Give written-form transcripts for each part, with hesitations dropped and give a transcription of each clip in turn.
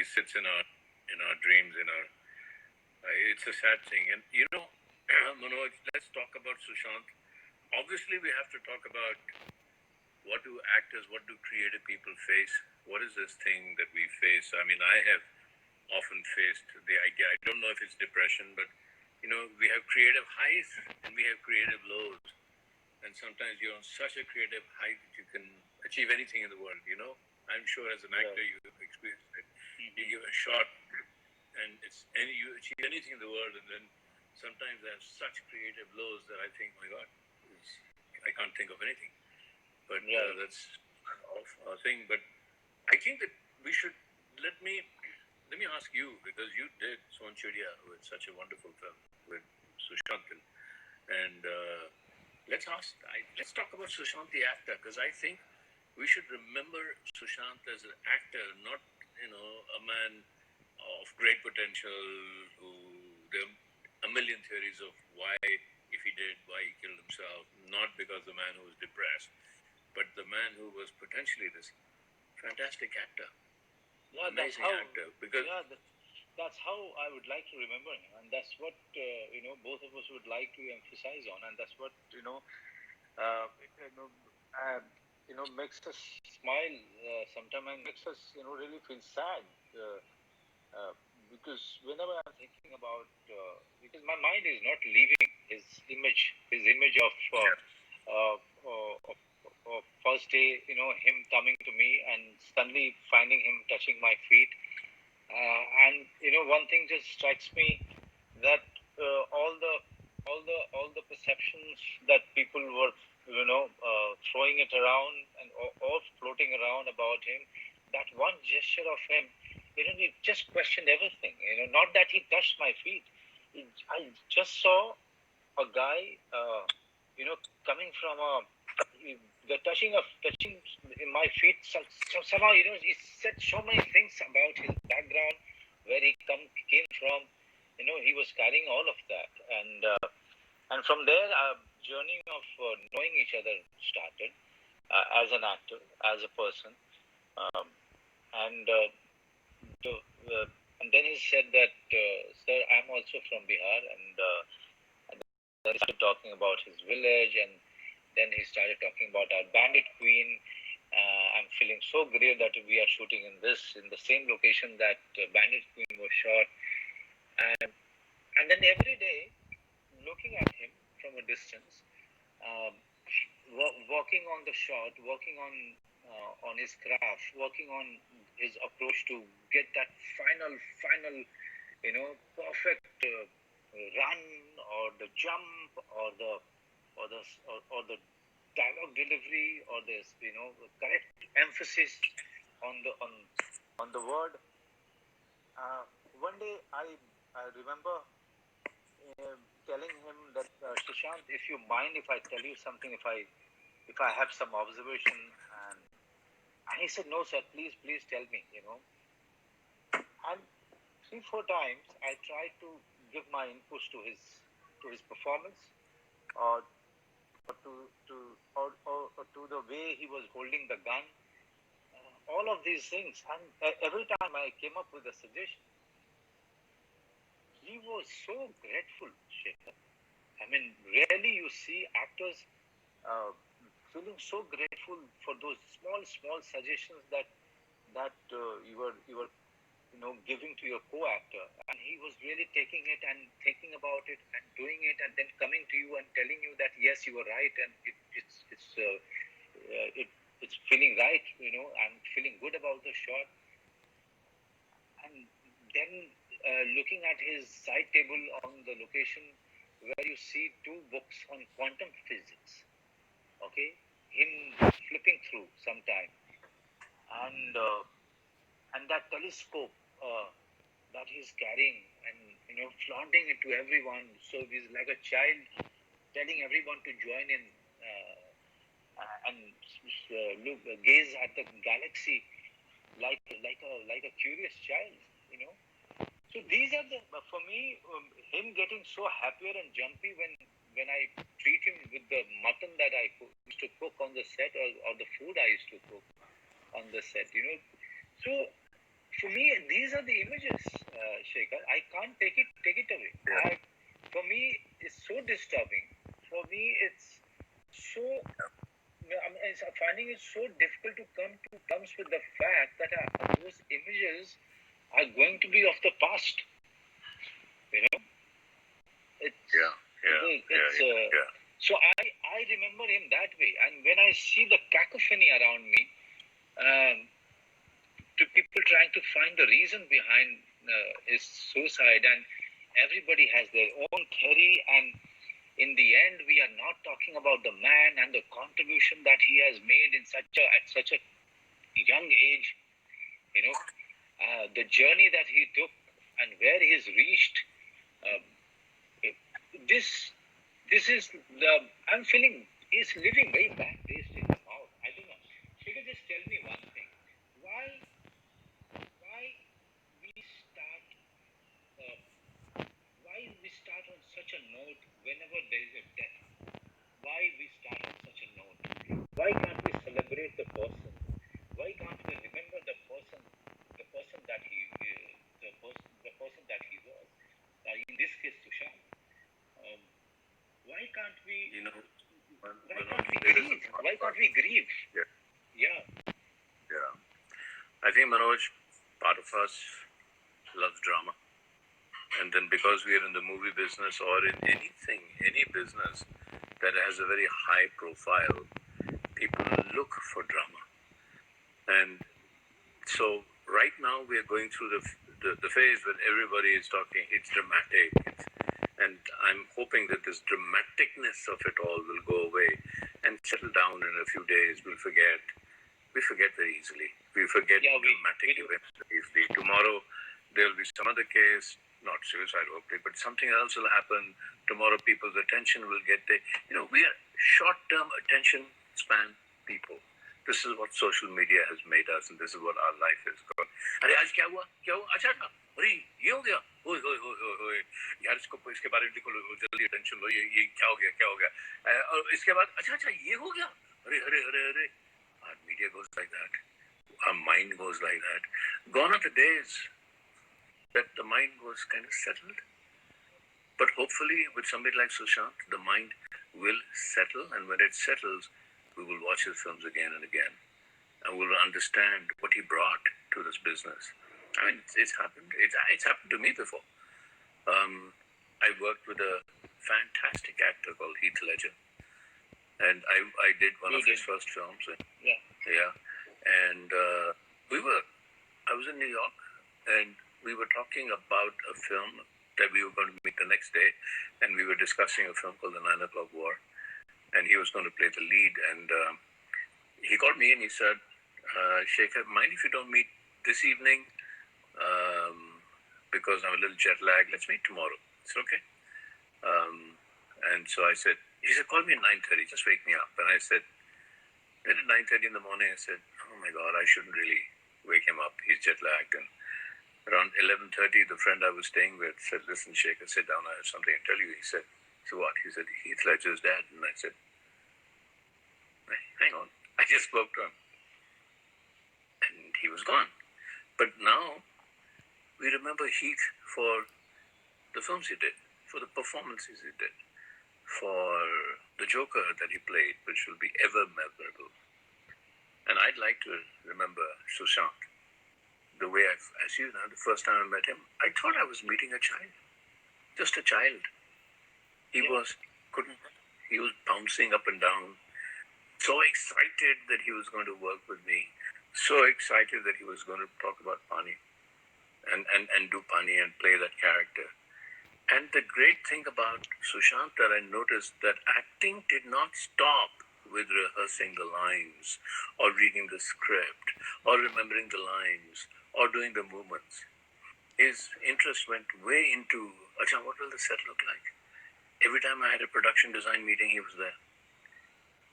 sits in our dreams. It's a sad thing. And Manoj, let's talk about Sushant. Obviously, we have to talk about what do actors, what do creative people face. What is this thing that we face? I mean, I have often faced the idea. I don't know if it's depression, but we have creative highs and we have creative lows. And sometimes you're on such a creative height that you can achieve anything in the world. I'm sure as an actor you have experienced it. You give a shot, and you achieve anything in the world, and then sometimes I have such creative lows that I think, my God, I can't think of anything. But that's a thing. But I think that we should let me ask you, because you did Son Chidiya with such a wonderful film with Sushant, and let's talk about Sushant the actor, because I think we should remember Sushant as an actor, not a man of great potential who there are a million theories of why if he did, why he killed himself, not because the man who was depressed, but the man who was potentially this fantastic actor, amazing actor. Because that's how I would like to remember him, and that's what both of us would like to emphasize on, and that's what makes us smile sometimes, and makes us really feel sad because whenever I'm thinking about because my mind is not leaving his image of first day, him coming to me and suddenly finding him touching my feet. And one thing just strikes me, that all the perceptions that people were throwing it around and or floating around about him, that one gesture of him, it just questioned everything. Not that he touched my feet. I just saw a guy, coming from the touching in my feet. Somehow, he said so many things about his background, where he came from. He was carrying all of that, and from there, our journey of knowing each other started as an actor, as a person, and then he said that, sir, I'm also from Bihar, and then he started talking about his village, and then he started talking about our Bandit Queen. I'm feeling so great that we are shooting in the same location that Bandit Queen was shot, and then every day, looking at him from a distance, working on the shot, working on his craft, working on his approach to get that final, perfect run, or the jump, or the dialogue delivery, or this correct emphasis on the word. One day I remember telling him that, Sushant, if you mind if I tell you something, if I have some observation, and he said, no sir, please tell me. And 3-4 times I tried to give my inputs to his performance, or to the way he was holding the gun, all of these things, and every time I came up with a suggestion, he was so grateful, Shekhar. I mean, rarely you see actors feeling so grateful for those small suggestions that you were giving to your co-actor, and he was really taking it and thinking about it and doing it, and then coming to you and telling you that yes, you were right, and it's feeling right. I'm feeling good about the shot, and then looking at his side table on the location, where you see 2 books on quantum physics, okay, him flipping through sometime, and that telescope that he's carrying, and flaunting it to everyone. So he's like a child telling everyone to join in and look, gaze at the galaxy like a curious child. So these are for me, him getting so happier and jumpy when I treat him with the mutton that I used to cook on the set, or the food I used to cook on the set. So for me, these these are the images, Shekhar. I can't take it away. Yeah. For me, it's so disturbing. For me, it's so. I'm finding it so difficult to come to terms with the fact that those images are going to be of the past. You know, it's Yeah. So I remember him that way, and when I see the cacophony around me, to people trying to find the reason behind his suicide, and everybody has their own theory, and in the end, we are not talking about the man and the contribution that he has made at such a young age. The journey that he took and where he's reached. This is the I'm feeling is leaving very bad taste in the mouth. I don't know. Shikha, just tell me one thing. Why we start why we start on such a note whenever there is a death? Why we start on such a note? Why can't we celebrate the person? Why can't we remember the person that the person that he was? In this case, Sushant. Why can't we? Why can't we grieve? Yeah. I think, Manoj, part of us loves drama. And then because we are in the movie business or in any business that has a very high profile, people look for drama. And so right now we are going through the phase where everybody is talking, it's dramatic. And I'm hoping that this dramaticness of it all will go away and settle down in a few days. We forget very easily. We forget dramatic events very easily. Tomorrow there will be some other case, not suicide hopefully, but something else will happen. Tomorrow people's attention will get there. We are short-term attention span people. This is what social media has made us, and this is what our life is called. अरे आज क्या हुआ? अच्छा था. अरे ये हो गया. ओए यार इसके बारे में लिखो जल्दी attention लो. ये क्या हो गया? और इसके बाद अच्छा ये हो गया. अरे. Our media goes like that. Our mind goes like that. Gone are the days that the mind was kind of settled. But hopefully, with somebody like Sushant, the mind will settle, and when it settles, we will watch his films again and again, and we'll understand what he brought to this business. I mean, it's happened. It's happened to me before. I worked with a fantastic actor called Heath Ledger, and I did one of his first films. Yeah. And I was in New York, and we were talking about a film that we were going to meet the next day, and we were discussing a film called The 9 O'Clock War, and he was going to play the lead, and he called me and he said, Shekhar, mind if you don't meet this evening, because I'm a little jet lagged, let's meet tomorrow. It's okay. And so he said, call me at 9:30, just wake me up. And I said, at 9:30 in the morning, I said, oh my God, I shouldn't really wake him up. He's jet lagged. And around 11:30, the friend I was staying with said, listen, Shekhar, sit down, I have something to tell you. He said, so what? He said, Heath Ledger's dead. And I said, hang on. I just spoke to him. And he was gone. But now, we remember Heath for the films he did, for the performances he did, for the Joker that he played, which will be ever memorable. And I'd like to remember Sushant the way the first time I met him, I thought I was meeting a child. Just a child. He was bouncing up and down, so excited that he was going to work with me, so excited that he was going to talk about Pani and do Pani and play that character. And the great thing about Sushant that I noticed that acting did not stop with rehearsing the lines or reading the script or remembering the lines or doing the movements. His interest went way into, what will the set look like? Every time I had a production design meeting, he was there.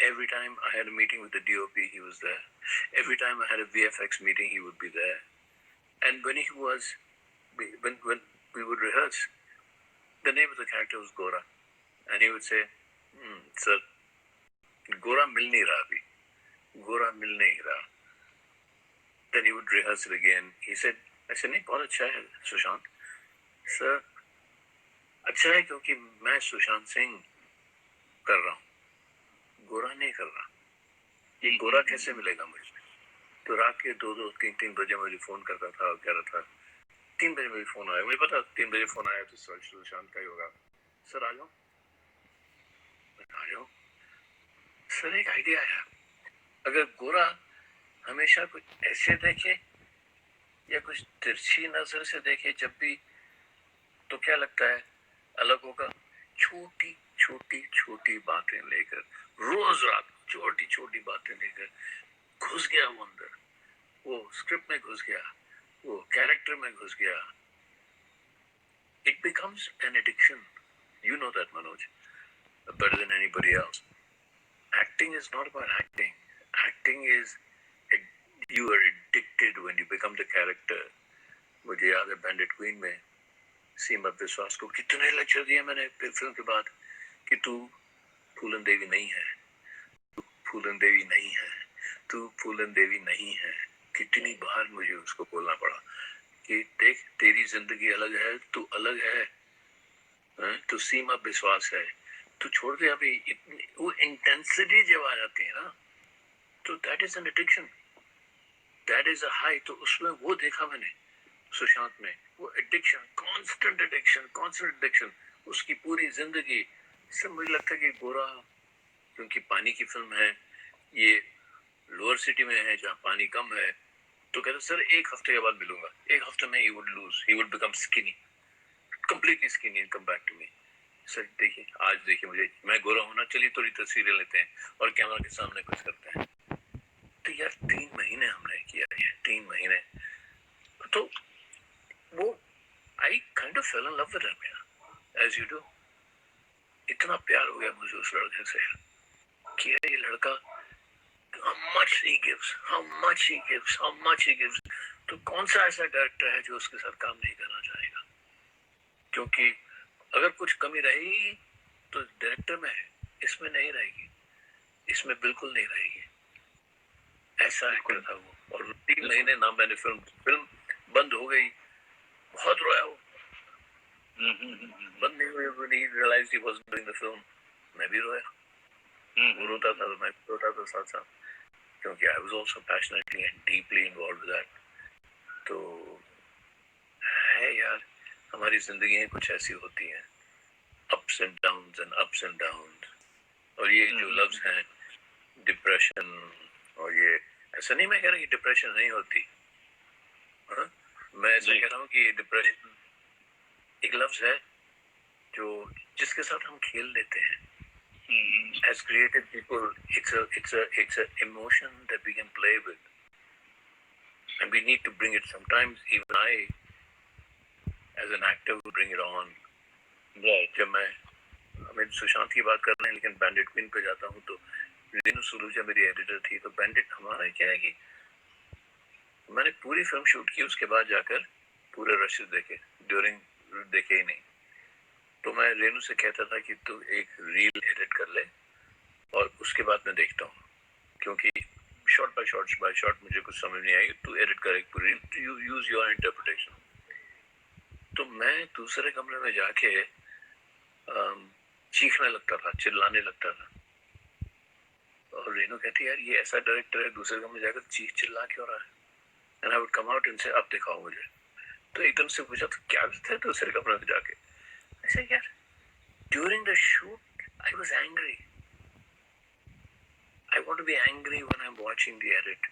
Every time I had a meeting with the DOP, he was there. Every time I had a VFX meeting, he would be there. And when we would rehearse, the name of the character was Gora. And he would say, sir, Gora mil nahi raha abhi. Gora mil nahi raha. Then he would rehearse it again. He said, ऐसे नहीं, बहुत अच्छा है Sushant sir, अच्छा है क्योंकि मैं सुशांत सिंह कर रहा हूँ, गोरा नहीं कर रहा। ये गोरा कैसे मिलेगा मुझे? तो रात के 2-2, 3-3 बजे मुझे फोन करता था और कह रहा था, 3 बजे मुझे फोन आया, मुझे पता 3 बजे फोन आया तो सुशांत का ही होगा, सर आ जाओ, आ जाओ सर। एक आइडिया आया, अगर गोरा हमेशा कुछ ऐसे देखे या कुछ तिरछी नजर से देखे जब भी, तो क्या लगता है अलग होगा? छोटी छोटी छोटी बातें लेकर, रोज रात छोटी छोटी बातें लेकर घुस गया वो अंदर, वो स्क्रिप्ट में घुस गया, वो कैरेक्टर में घुस गया. It becomes an addiction. You know that, Manoj, better than anybody else. Acting is not about acting. Acting is, you are addicted when you become the character. मुझे याद है बैंडिट क्वीन में सीमा विश्वास को कितने लेक्चर दिए मैंने फिल्म के बाद कि तू फूलन देवी नहीं है, तू फूलन देवी नहीं है, तू फूलन देवी नहीं है. कितनी बार मुझे उसको बोलना पड़ा कि देख तेरी जिंदगी अलग है, तू अलग है, तू सीमा विश्वास है, तू छोड़ दे अभी. वो इंटेंसिटी जब आ जाती है ना, तो that is an addiction, that is a high. तो उसमें वो देखा मैंने सुशांत में, वो addiction, constant addiction, constant addiction, उसकी पूरी जिंदगी. इससे मुझे लगता है कि गोरा, क्योंकि पानी की फिल्म है, ये लोअर सिटी में है जहाँ पानी कम है, तो कहते सर 1 हफ्ते के बाद मिलूंगा. 1 हफ्ते में he would lose, he would become skinny, completely skinny and come back to me. Sir देखिए, आज देखिए मुझे, मैं गोरा होना, चलिए थोड़ी तस्वीरें लेते हैं और कैमरा के सामने कुछ करते हैं. तो यार 3 महीने हमने किया है, 3 महीने. तो वो I kind of fell in love with him, as you do. इतना प्यार हो गया मुझे उस लड़के से कि ये लड़का, how much he gives, how much he gives, how much he gives. तो कौन सा ऐसा डायरेक्टर है जो उसके साथ काम नहीं करना चाहेगा? क्योंकि अगर कुछ कमी रहेगी तो डायरेक्टर में है, इसमें नहीं रहेगी, इसमें बिल्कुल नहीं रहेगी. ऐसा एक्टर था वो. और 3 महीने ना मैंने फिल्म बंद हो गई, बहुत रोया वो. बंद नहीं हुई, when he realized he wasn't doing the film, मैं भी रोया. वो रोता था तो मैं रोता था साथ साथ, क्योंकि I was also passionately and deeply involved with that. तो है यार, हमारी जिंदगी कुछ ऐसी होती हैं, ups and downs and ups and downs. और ये जो लफ्ज हैं डिप्रेशन, और ये ऐसा नहीं मैं कह रहा कि डिप्रेशन नहीं होती, मैं ऐसा कह रहा हूँ कि डिप्रेशन एक लफ्ज है जो जिसके साथ हम खेल लेते हैं. As creative people, it's a emotion that we can play with, and we need to bring it. Sometimes even I, as an actor, will bring it on. Right. जब मैं सुशांत की बात कर रहे हैं, लेकिन बैंडिट क्वीन पे जाता हूँ तो रेनू सुलूजा मेरी एडिटर थी. तो बैंडिट हमारा क्या है कि मैंने पूरी फिल्म शूट की, उसके बाद जाकर पूरे रशेस देखे, ड्यूरिंग देखे ही नहीं. तो मैं रेनू से कहता था कि तू एक रील एडिट कर ले और उसके बाद मैं देखता हूँ, क्योंकि शॉर्ट बाय शॉर्ट मुझे कुछ समझ नहीं आई, तू एडिट कर एक पूरी, यू यूज योर इंटरप्रिटेशन. तो मैं दूसरे कमरे में जाके चीखने लगता था, चिल्लाने लगता था. और रेनू कहती यार ये ऐसा डायरेक्टर है, दूसरे कमरे में जाकर चीख चिल्ला क्यों रहा है? And I would come out and से अब दिखाओ मुझे. तो एकदम से पूछा तो क्या था दूसरे कमरे में जाके? ऐसे यार during the shoot I was angry. I want to be angry when I'm watching the edit.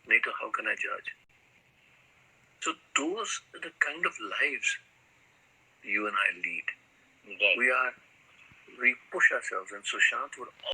नहीं तो how can I judge? So those are the kind of lives you and I lead. Right. We push ourselves, and Sushant would